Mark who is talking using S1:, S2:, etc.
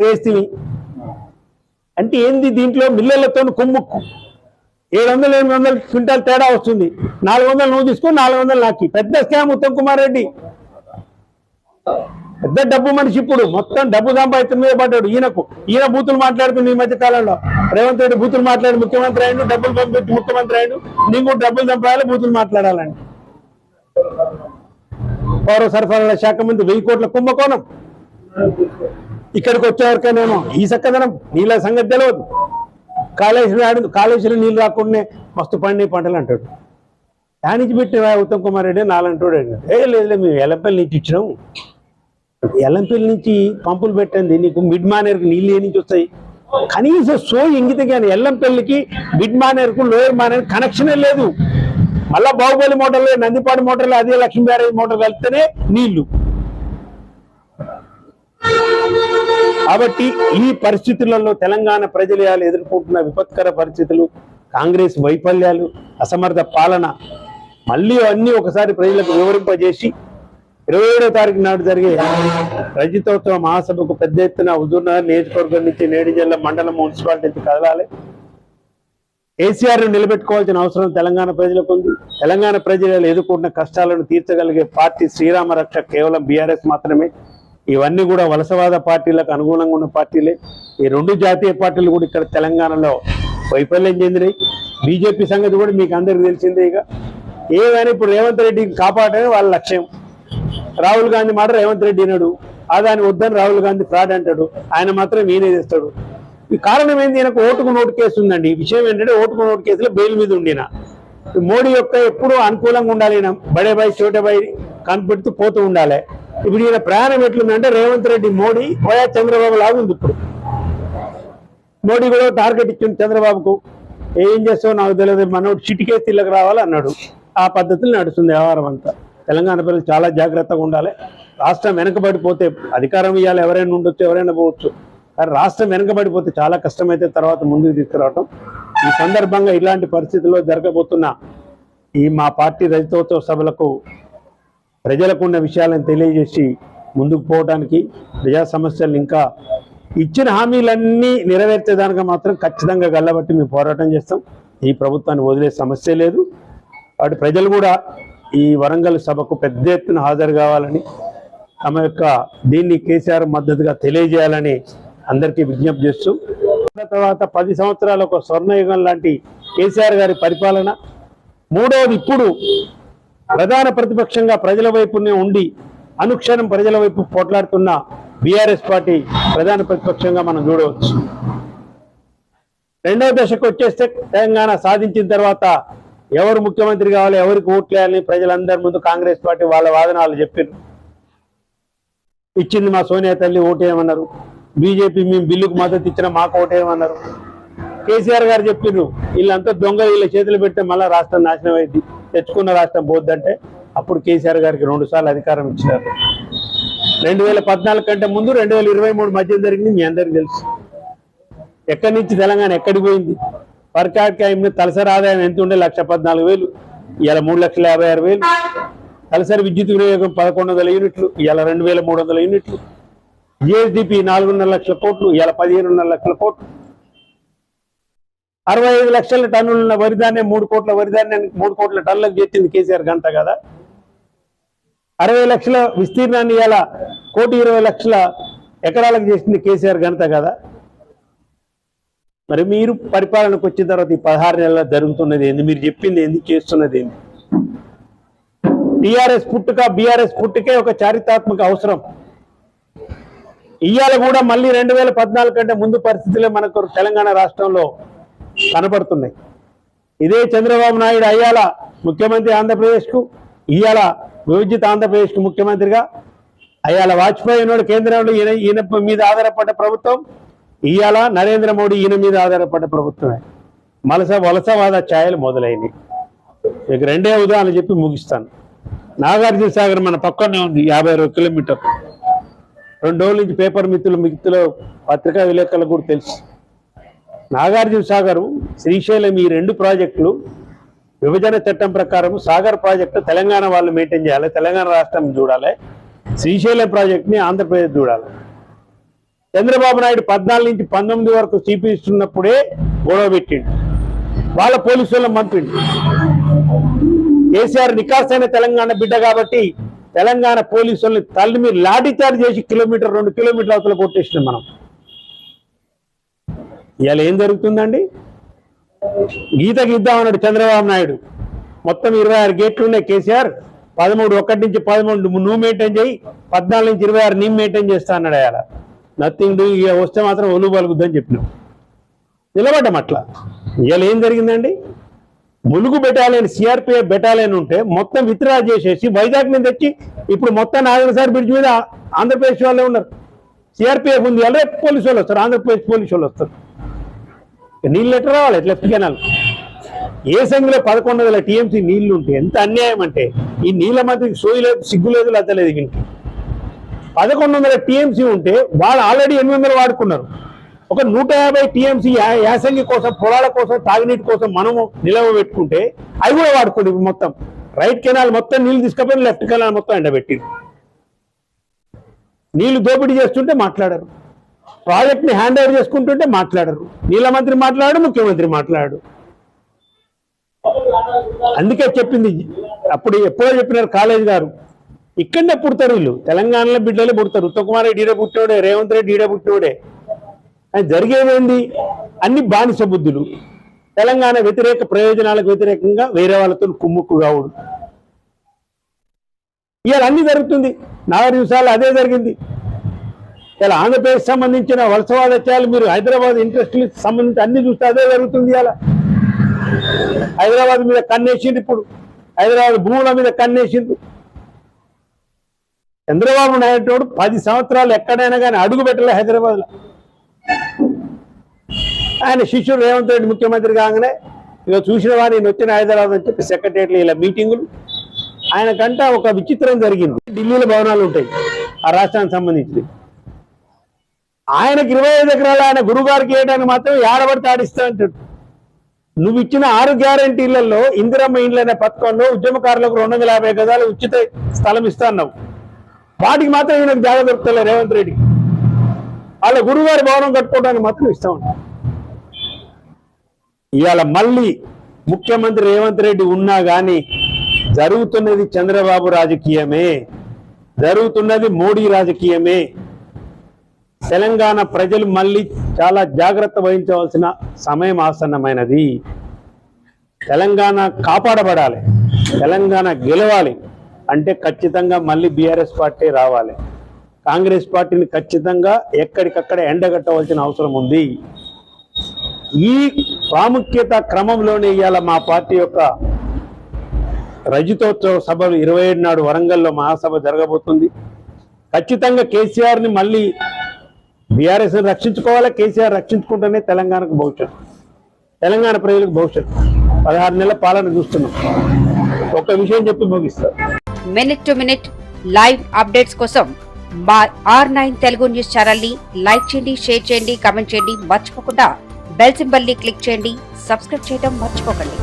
S1: వేస్తివి అంటే ఏంది? దీంట్లో మిల్లర్లతో కుమ్ముక్కు 700-800 క్వింటాల్ తేడా వస్తుంది. 400 నువ్వు తీసుకో, 400 నాకి. పెద్ద స్కామ్ ఉత్తమ్ కుమార్ రెడ్డి, పెద్ద డబ్బు మనిషి. ఇప్పుడు మొత్తం డబ్బు సంపాదించడం మీద పడ్డాడు. ఈయన బూతులు మాట్లాడుతుంది. ఈ మధ్య కాలంలో రేవంత్ రెడ్డి బూతులు మాట్లాడి ముఖ్యమంత్రి అయ్యాడు, డబ్బులు పంపించి ముఖ్యమంత్రి అయ్యాడు. నీకు కూడా డబ్బులు సంపాదాలి, బూతులు మాట్లాడాలండి. పౌర సరఫరాల శాఖ మంత్రి 1000 కోట్ల కుంభకోణం. ఇక్కడికి వచ్చేవరకేనేమో ఈ చక్కదనం నీళ్ళ సంగతి తెలియదు. కాళేశ్వరం నీళ్ళు రాకుండానే మస్తు పంటలు అంటాడు. దానికి పెట్టి ఉత్తమ్ కుమార్ రెడ్డి నాలంటాడు. లేదులే, మేము ఎల్లంపల్లి నుంచి ఇచ్చినాము. ఎల్లంపల్లి నుంచి పంపులు పెట్టండి, నీకు మిడ్ మానేర్కి నీళ్ళు ఏ నుంచి వస్తాయి? కనీసం ఇంగితే కానీ ఎల్లంపల్లికి మిడ్ మానేర్కు లోయర్ మానేర్ కనెక్షనే లేదు. మళ్ళా బాహుబలి మోటార్లు, నందిపాడు మోటార్లు, అదే లక్ష్మీ బ్యారేజ్ మోటార్ కలిపితేనే నీళ్లు. కాబట్టి ఈ పరిస్థితులలో తెలంగాణ ప్రజలు ఎదుర్కొంటున్న విపత్కర పరిస్థితులు, కాంగ్రెస్ వైఫల్యాలు, అసమర్థ పాలన మళ్ళీ అన్నీ ఒకసారి ప్రజలకు వివరింపజేసి 27వ తారీఖు నాడు జరిగే రజతోత్సవ మహాసభకు పెద్ద ఎత్తున హుజూర్నగర్ నియోజకవర్గం నుంచి నేడిజల్ల మండలం మున్సిపాలిటీ నుంచి కదలాలి. కేసీఆర్ను నిలబెట్టుకోవాల్సిన అవసరం తెలంగాణ ప్రజలకు ఉంది. తెలంగాణ ప్రజలు ఎదుర్కొంటున్న కష్టాలను తీర్చగలిగే పార్టీ శ్రీరామ రక్ష కేవలం బీఆర్ఎస్ మాత్రమే. ఇవన్నీ కూడా వలసవాద పార్టీలకు అనుగుణంగా ఉన్న పార్టీలే. ఈ 2 జాతీయ పార్టీలు కూడా ఇక్కడ తెలంగాణలో వైఫల్యం చెందినాయి. బీజేపీ సంగతి కూడా మీకు అందరికీ తెలిసిందే. ఇక ఏమైనా ఇప్పుడు రేవంత్ రెడ్డిని కాపాడమే వాళ్ళ లక్ష్యం. రాహుల్ గాంధీ మాట రేవంత్ రెడ్డి అన్నాడు, ఆదాని వద్దని రాహుల్ గాంధీ ఫ్రాడ్ అంటాడు, ఆయన మాత్రం ఈయనే చేస్తాడు. ఈ కారణం ఏంది? ఈయనకు ఓటుకు నోటు కేసు ఉందండి. ఈ విషయం ఏంటంటే ఓటుకు నోటు కేసులో బెయిల్ మీద ఉండిన మోడీ యొక్క ఎప్పుడూ అనుకూలంగా ఉండాలి. ఈయన బడేబాయి చోటబాయి కనిపెడుతూ పోతూ ఉండాలి. ఇప్పుడు ఈయన ప్రయాణం ఎట్లుందంటే రేవంత్ రెడ్డి మోడీ పోయా చంద్రబాబు లాగా ఉంది. ఇప్పుడు మోడీ కూడా టార్గెట్ ఇచ్చింది చంద్రబాబుకు. ఏం చేస్తావు నాకు తెలియదు, మనోడు చిటికేసి ఇళ్ళకి రావాలన్నాడు. ఆ పద్ధతులు నడుస్తుంది వ్యవహారం అంతా. తెలంగాణ ప్రజలు చాలా జాగ్రత్తగా ఉండాలి. రాష్ట్రం వెనకబడిపోతే అధికారం ఇవ్వాలి, ఎవరైనా ఉండొచ్చు, ఎవరైనా పోవచ్చు. కానీ రాష్ట్రం వెనకబడిపోతే చాలా కష్టమైతే తర్వాత ముందుకు తీసుకురావటం. ఈ సందర్భంగా ఇలాంటి పరిస్థితుల్లో జరగబోతున్న ఈ మా పార్టీ రజతోత్సవ సభలకు ప్రజలకు ఉన్న విషయాలను తెలియజేసి ముందుకు పోవడానికి, ప్రజా సమస్యలు ఇంకా ఇచ్చిన హామీలన్నీ నెరవేర్చేదానికి మాత్రం ఖచ్చితంగా గల్లబట్టి మేము పోరాటం చేస్తాం. ఈ ప్రభుత్వాన్ని వదిలే సమస్య లేదు. వాటి ప్రజలు కూడా ఈ వరంగల్ సభకు పెద్ద ఎత్తున హాజరు కావాలని, తమ యొక్క దీన్ని కేసీఆర్ మద్దతుగా తెలియజేయాలని అందరికీ విజ్ఞప్తి చేస్తూ, తర్వాత 10 సంవత్సరాల ఒక స్వర్ణయుగం లాంటి కేసీఆర్ గారి పరిపాలన, మూడవది ఇప్పుడు ప్రధాన ప్రతిపక్షంగా ప్రజల వైపునే ఉండి అనుక్షణం ప్రజల వైపు పోట్లాడుతున్న బీఆర్ఎస్ పార్టీ ప్రధాన ప్రతిపక్షంగా మనం చూడవచ్చు. రెండవ దశకు వచ్చేస్తే తెలంగాణ సాధించిన తర్వాత ఎవరు ముఖ్యమంత్రి కావాలి, ఎవరికి ఓట్లేయాలని ప్రజలందరి ముందు కాంగ్రెస్ పార్టీ వాళ్ళ వాదనాలు చెప్పారు. ఇచ్చింది మా సోనియా తల్లి, ఓటేయమన్నారు. బీజేపీ మేము బిల్లుకు మద్దతు ఇచ్చినా మాకు ఓటేయమన్నారు. కేసీఆర్ గారు చెప్పారు వీళ్ళంతా దొంగలు, వీళ్ళ చేతులు పెడితే మళ్ళీ రాష్ట్రం నాశనం అయింది, తెచ్చుకున్న రాష్ట్రం పోద్దంటే అప్పుడు కేసీఆర్ గారికి 2 సార్లు అధికారం ఇచ్చినారు. 2014 కంటే ముందు 2023 మధ్య జరిగింది మీ అందరికీ తెలుసు. ఎక్కడి నుంచి తెలంగాణ ఎక్కడికి పోయింది? పర్ క్యాపిటల్ తలసరి ఆదాయం ఎంత ఉండే? 1,14,000. ఇవాళ 3,56,000. తలసరి విద్యుత్ వినియోగం 1,100 యూనిట్లు, ఇవాళ 2,300 యూనిట్లు. జిఎస్డిపి 4,500 లక్షల కోట్లు, ఇవాళ 15,500 లక్షల కోట్లు. 65 లక్షల టన్నుల వరిధాన్యం, 3 కోట్ల వరిధాన్యానికి 3 కోట్ల టన్నులకు చేర్చింది కేసీఆర్ గంట కదా. 60 లక్షల విస్తీర్ణాన్ని ఇవాళ 1,20,00,000 ఎకరాలకు చేసింది కేసీఆర్ గంట కదా. మరి మీరు పరిపాలనకు వచ్చిన తర్వాత ఈ 16 నెలల్లో జరుగుతున్నది ఏంది? మీరు చెప్పింది ఏంది? చేస్తున్నది ఏంది? టీఆర్ఎస్ పుట్టుక, బీఆర్ఎస్ పుట్టుకే ఒక చారిత్రాత్మక అవసరం. ఇవాళ కూడా మళ్ళీ 2014 కంటే ముందు పరిస్థితులే మనకు తెలంగాణ రాష్ట్రంలో కనబడుతున్నాయి. ఇదే చంద్రబాబు నాయుడు అయ్యాల ముఖ్యమంత్రి ఆంధ్రప్రదేశ్కు, ఇవాళ విభజిత ఆంధ్రప్రదేశ్కు ముఖ్యమంత్రిగా, అయ్యాల వాజ్పేయి ఉన్నాడు కేంద్రంలో, ఈయన మీద ఆధారపడ్డ ప్రభుత్వం. ఇవాళ నరేంద్ర మోడీ ఈయన మీద ఆధారపడ్డ ప్రభుత్వమే. వలసవాద ఛాయలు మొదలైనవి. మీకు 2 ఉదాహరణలు చెప్పి ముగిస్తాను. నాగార్జున సాగర్ మన పక్కనే ఉంది, 52 కిలోమీటర్లు. 2 రోజుల నుంచి పేపర్ మిత్తులు పత్రికా విలేకరులకు కూడా తెలుసు. నాగార్జున సాగర్, శ్రీశైలం ఈ 2 ప్రాజెక్టులు విభజన చట్టం ప్రకారం సాగర్ ప్రాజెక్టు తెలంగాణ వాళ్ళు మెయింటైన్ చేయాలి, తెలంగాణ రాష్ట్రం చూడాలి. శ్రీశైలం ప్రాజెక్ట్ని ఆంధ్రప్రదేశ్ చూడాలి. చంద్రబాబు నాయుడు 14 నుంచి 19 వరకు సిపి ఇస్తున్నప్పుడే గొడవ పెట్టిండు, వాళ్ళ పోలీసు వాళ్ళని పంపిండు. కేసీఆర్ నికాసైన తెలంగాణ బిడ్డ కాబట్టి తెలంగాణ పోలీసు వాళ్ళని తల్లి మీరు లాఠీ చార్జ్ చేసి 2 కిలోమీటర్ల అవతల కొట్టేసినాం మనం. ఇవాళ ఏం జరుగుతుందండి? గీతకి ఇద్దామన్నాడు చంద్రబాబు నాయుడు, మొత్తం 26 గేట్లు ఉన్నాయి. కేసీఆర్ 13 1 నుంచి 13 నువ్వు మెయింటైన్ చేయి, 14 నుంచి 26 నేను మెయింటైన్ చేస్తా అన్నాడు. అలా నథింగ్ డూ, ఇక వస్తే మాత్రం ఒలుగు పలుకుద్దని చెప్పినాం, నిలబడ్డం. అట్లా ఇవాళ ఏం జరిగిందండి? ములుగు బెటాలియన్, సిఆర్పిఎఫ్ బెటాలియన్ ఉంటే మొత్తం విత్డ్రా చేసేసి వైజాగ్ మీద తెచ్చి ఇప్పుడు మొత్తం నాగరసారి బ్రిడ్జ్ మీద ఆంధ్రప్రదేశ్ వాళ్ళే ఉన్నారు. సిఆర్పిఎఫ్ ఉంది, వాళ్ళే పోలీసు వాళ్ళు వస్తారు, ఆంధ్రప్రదేశ్ పోలీసు వాళ్ళు వస్తారు. నీళ్ళు ఎట్లా రావాలి? లెఫ్ట్ కెనాల్ ఏ సంఖ్యలో 1100 టీఎంసీ నీళ్లు ఉంటే ఎంత అన్యాయం అంటే, ఈ నీళ్ళ మంత్రికి సోయి లేదు, సిగ్గు లేదు, లద్దలేదు. ఇంటికి 1100 టీఎంసీ ఉంటే వాళ్ళు ఆల్రెడీ 800 వాడుకున్నారు. ఒక 150 టీఎంసీ యాసంగి కోసం, పొలాల కోసం, తాగునీటి కోసం మనము నిలవ పెట్టుకుంటే అవి కూడా వాడుకోండి. మొత్తం రైట్ కెనాల్ మొత్తం నీళ్ళు తీసుకపోయి లెఫ్ట్ కెనాల్ మొత్తం ఎండబెట్టి నీళ్లు దోపిడీ చేస్తుంటే మాట్లాడరు, ప్రాజెక్ట్ని హ్యాండ్ ఓవర్ చేసుకుంటుంటే మాట్లాడరు, నీళ్ళ మంత్రి మాట్లాడు, ముఖ్యమంత్రి మాట్లాడు. అందుకే చెప్పింది అప్పుడు, ఎప్పుడో చెప్పినారు కాలేజ్ గారు, ఇక్కడనే పుడతారు వీళ్ళు, తెలంగాణలో బిడ్డలే పుడతారు. ఉత్తమ్ రెడ్డి ఈడే పుట్టినోడే, రేవంత్ రెడ్డి ఈడే పుట్టినోడే. అని జరిగేదేంది? అన్ని బానిస బుద్ధులు, తెలంగాణ వ్యతిరేక ప్రయోజనాలకు వ్యతిరేకంగా వేరే వాళ్ళతో కుమ్ముక్కు కావుడు. ఇవాళ అన్ని జరుగుతుంది. 4 నిమిషాలు అదే జరిగింది. ఇలా ఆంధ్రప్రదేశ్ సంబంధించిన వలసవాదత్యాలు, మీరు హైదరాబాద్ ఇండస్ట్రీకి సంబంధించి అన్ని చూస్తే అదే జరుగుతుంది. ఇలా హైదరాబాద్ మీద కన్నేసిండు, ఇప్పుడు హైదరాబాద్ భూముల మీద కన్నేసిండు. చంద్రబాబు నాయుడు 10 సంవత్సరాలు ఎక్కడైనా కానీ అడుగు పెట్టలే హైదరాబాద్లో. ఆయన శిష్యుడు రేవంత్ రెడ్డి ముఖ్యమంత్రి కాగానే ఇక చూసిన వారు నేను వచ్చిన హైదరాబాద్ అని చెప్పి సెక్రటరియట్లు ఇలా మీటింగులు. ఆయనకంట ఒక విచిత్రం జరిగింది. ఢిల్లీలో భవనాలు ఉంటాయి ఆ రాష్ట్రానికి సంబంధించి, ఆయనకు 25 ఎకరాలు ఆయన గురుగారికి వేయడానికి మాత్రం ఏడబడితే ఆడిస్తా అంటాడు. నువ్వు ఇచ్చిన 6 గ్యారంటీలలో ఇందిరమ్మ ఇండ్లు అనే పథకంలో ఉద్యమకారులకు 250 గజాలు ఉచిత స్థలం ఇస్తా అన్నావు, వాటికి మాత్రం ఈయనకు జాగా దొరుకుతలే రేవంత్ రెడ్డికి. వాళ్ళ గురుగారి భవనం కట్టుకోవడానికి మాత్రం ఇస్తా ఉంటాం. ఇవాళ మళ్ళీ ముఖ్యమంత్రి రేవంత్ రెడ్డి ఉన్నా కానీ జరుగుతున్నది చంద్రబాబు రాజకీయమే, జరుగుతున్నది మోడీ రాజకీయమే. తెలంగాణ ప్రజలు మళ్ళీ చాలా జాగ్రత్త వహించవలసిన సమయం ఆసన్నమైనది. తెలంగాణ కాపాడబడాలి, తెలంగాణ గెలవాలి అంటే ఖచ్చితంగా మళ్ళీ బీఆర్ఎస్ పార్టీ రావాలి. కాంగ్రెస్ పార్టీని ఖచ్చితంగా ఎక్కడికక్కడ ఎండగట్టవలసిన అవసరం ఉంది. ఈ ప్రాముఖ్యత క్రమంలోనే ఇవాళ మా పార్టీ యొక్క రజతోత్సవ సభలు 27 నాడు వరంగల్లో మహాసభ జరగబోతుంది. ఖచ్చితంగా కేసీఆర్ని మళ్ళీ బీఆర్ఎస్ని రక్షించుకోవాలి. కేసీఆర్ రక్షించుకుంటేనే తెలంగాణకు భవిష్యత్తు, తెలంగాణ ప్రజలకు భవిష్యత్తు. 16 నెలల పాలన చూస్తున్నాం. ఒక విషయం చెప్పి ముగిస్తారు.
S2: Minute to minute live updates కోసం మా R9 తెలుగు న్యూస్ ఛానల్ ని లైక్ చేయండి, షేర్ చేయండి, కామెంట్ చేయండి. మర్చిపోకుండా బెల్ సింబల్ ని క్లిక్ చేయండి. సబ్స్క్రైబ్ చేయడం మర్చిపోకండి.